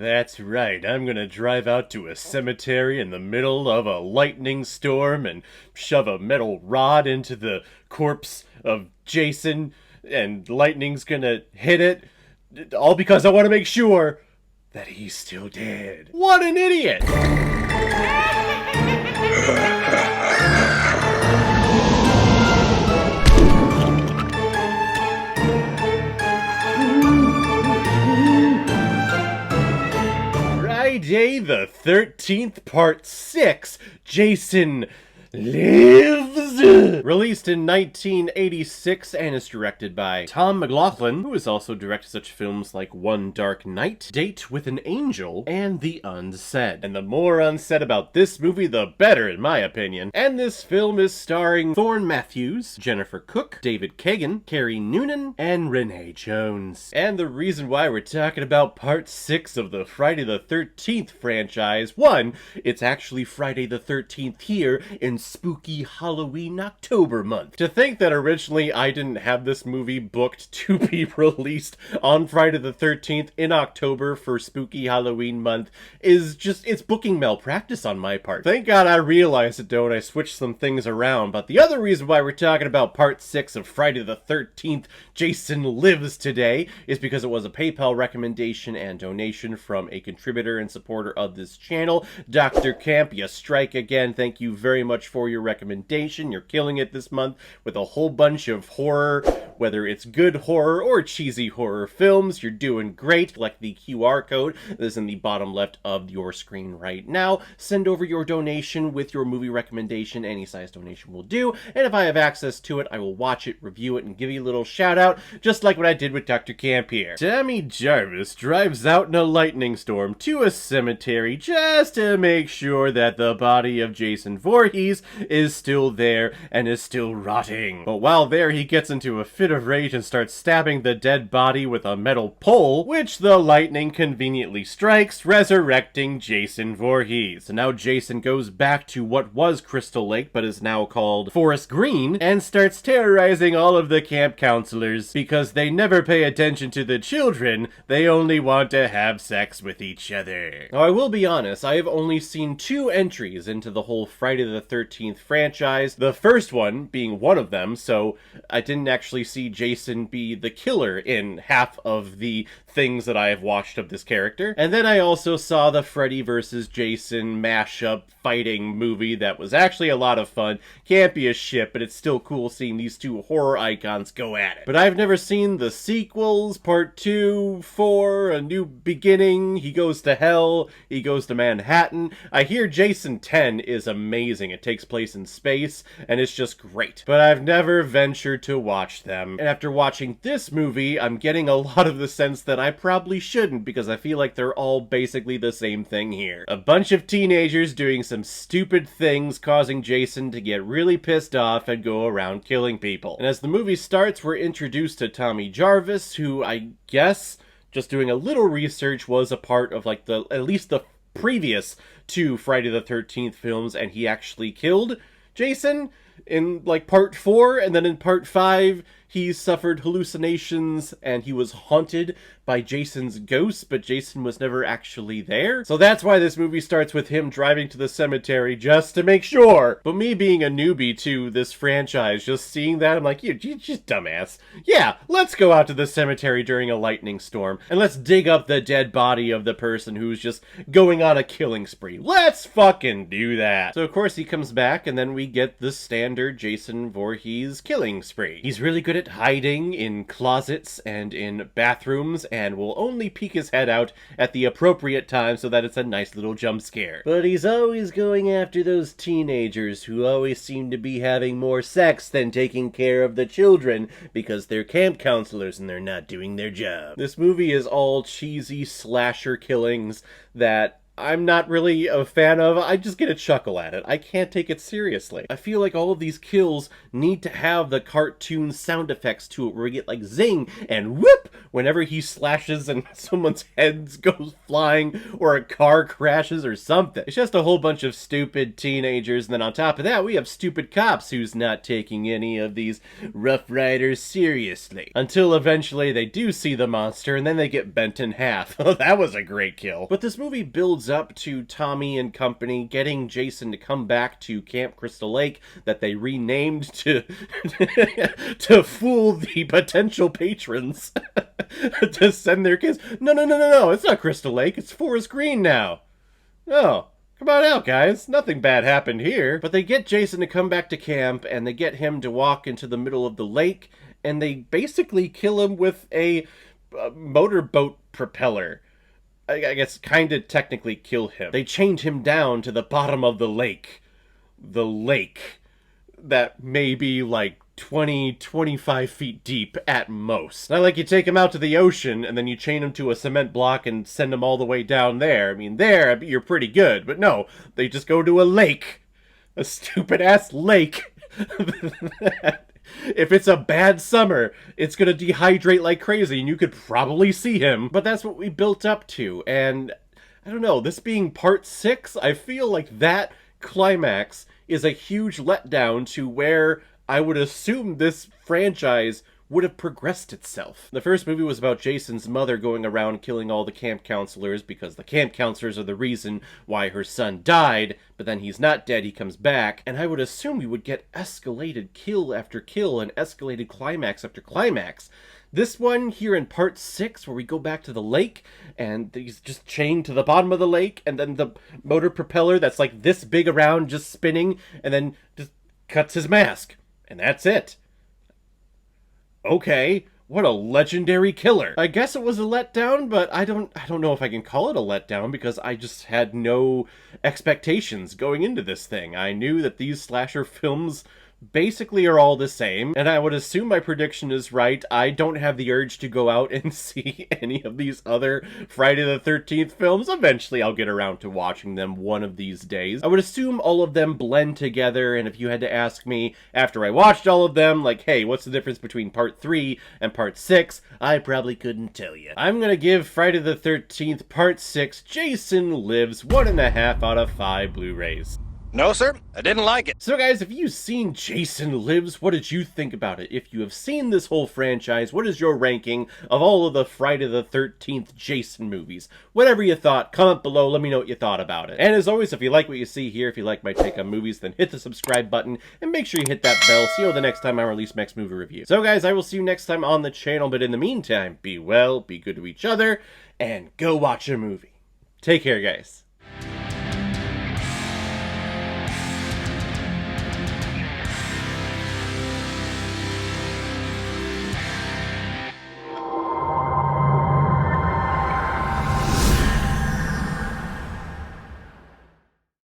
That's right, I'm gonna drive out to a cemetery in the middle of a lightning storm and shove a metal rod into the corpse of Jason, and lightning's gonna hit it, all because I want to make sure that he's still dead. What an idiot! Friday the 13th, Part 6, Jason Lives! Released in 1986 and is directed by Tom McLaughlin, who has also directed such films like One Dark Night, Date with an Angel, and The Unsaid. And the more unsaid about this movie, the better, in my opinion. And this film is starring Thorne Matthews, Jennifer Cook, David Kagan, Carrie Noonan, and Renee Jones. And the reason why we're talking about Part 6 of the Friday the 13th franchise, one, it's actually Friday the 13th here in spooky Halloween October month. To think that originally I didn't have this movie booked to be released on Friday the 13th in October for spooky Halloween month is just, it's booking malpractice on my part. Thank God I realized it though and I switched some things around, but the other reason why we're talking about Part 6 of Friday the 13th, Jason Lives today, is because it was a PayPal recommendation and donation from a contributor and supporter of this channel, Dr. Camp. You strike again. Thank you very much for your recommendation. You're killing it this month with a whole bunch of horror, whether it's good horror or cheesy horror films. You're doing great. Like the QR code that is in the bottom left of your screen right now. Send over your donation with your movie recommendation. Any size donation will do. And if I have access to it, I will watch it, review it, and give you a little shout out, just like what I did with Dr. Camp here. Tammy Jarvis drives out in a lightning storm to a cemetery just to make sure that the body of Jason Voorhees is still there and is still rotting. But while there, he gets into a fit of rage and starts stabbing the dead body with a metal pole, which the lightning conveniently strikes, resurrecting Jason Voorhees. So now Jason goes back to what was Crystal Lake, but is now called Forest Green, and starts terrorizing all of the camp counselors because they never pay attention to the children, they only want to have sex with each other. Now, I will be honest, I have only seen 2 entries into the whole Friday the 13th franchise, the first one being one of them, so I didn't actually see Jason be the killer in half of the things that I have watched of this character. And then I also saw the Freddy vs. Jason mashup fighting movie that was actually a lot of fun. Can't be a shit, but it's still cool seeing these 2 horror icons go at it. But I've never seen the sequels, Part 2, 4, A New Beginning, He Goes to Hell, He Goes to Manhattan. I hear Jason 10 is amazing. It takes place in space, and it's just great. But I've never ventured to watch them. And after watching this movie, I'm getting a lot of the sense that I probably shouldn't, because I feel like they're all basically the same thing here. A bunch of teenagers doing some stupid things, causing Jason to get really pissed off and go around killing people. And as the movie starts, we're introduced to Tommy Jarvis, who I guess, just doing a little research, was a part of like at least the previous 2 Friday the 13th films, and he actually killed Jason in like Part 4, and then in Part 5 he suffered hallucinations and he was haunted by Jason's ghost, but Jason was never actually there. So that's why this movie starts with him driving to the cemetery just to make sure. But me being a newbie to this franchise, just seeing that, I'm like, you just dumbass. Yeah, let's go out to the cemetery during a lightning storm and let's dig up the dead body of the person who's just going on a killing spree. Let's fucking do that. So of course he comes back, and then we get the standard Jason Voorhees killing spree. He's really good at hiding in closets and in bathrooms, and will only peek his head out at the appropriate time so that it's a nice little jump scare. But he's always going after those teenagers who always seem to be having more sex than taking care of the children because they're camp counselors and they're not doing their job. This movie is all cheesy slasher killings that I'm not really a fan of. I just get a chuckle at it. I can't take it seriously. I feel like all of these kills need to have the cartoon sound effects to it, where we get like zing and whoop whenever he slashes and someone's heads goes flying or a car crashes or something. It's just a whole bunch of stupid teenagers, and then on top of that, we have stupid cops who's not taking any of these Rough Riders seriously. Until eventually they do see the monster, and then they get bent in half. Oh, that was a great kill. But this movie builds up to Tommy and company getting Jason to come back to Camp Crystal Lake that they renamed to to fool the potential patrons to send their kids. No, it's not Crystal Lake, it's Forest Green now. No. Come on out, guys. Nothing bad happened here. But they get Jason to come back to camp, and they get him to walk into the middle of the lake, and they basically kill him with a motorboat propeller. I guess kind of technically kill him. They chained him down to the bottom of the lake. The lake that may be like 20-25 feet deep at most. Not like you take him out to the ocean and then you chain him to a cement block and send him all the way down there. I mean, there you're pretty good, but no, they just go to a lake. A stupid-ass lake. If it's a bad summer, it's gonna dehydrate like crazy and you could probably see him. But that's what we built up to, and I don't know, this being part 6, I feel like that climax is a huge letdown to where I would assume this franchise would have progressed itself. The first movie was about Jason's mother going around killing all the camp counselors because the camp counselors are the reason why her son died, but then he's not dead, he comes back, and I would assume we would get escalated kill after kill and escalated climax after climax. This one here in part 6, where we go back to the lake, and he's just chained to the bottom of the lake, and then the motor propeller that's like this big around just spinning, and then just cuts his mask. And that's it. Okay, what a legendary killer. I guess it was a letdown, but I don't know if I can call it a letdown because I just had no expectations going into this thing. I knew that these slasher films basically are all the same, and I would assume my prediction is right. I don't have the urge to go out and see any of these other Friday the 13th films. Eventually I'll get around to watching them one of these days. I would assume all of them blend together, and if you had to ask me after I watched all of them, like, hey, what's the difference between part 3 and part 6? I probably couldn't tell you. I'm gonna give Friday the 13th part 6 Jason Lives 1.5 out of 5 Blu-rays. No, sir, I didn't like it. So guys, if you've seen Jason Lives, what did you think about it? If you have seen this whole franchise, what is your ranking of all of the Friday the 13th Jason movies? Whatever you thought, comment below, let me know what you thought about it. And as always, if you like what you see here, if you like my take on movies, then hit the subscribe button, and make sure you hit that bell so you know the next time I release next movie review. So guys, I will see you next time on the channel, but in the meantime, be well, be good to each other, and go watch a movie. Take care, guys.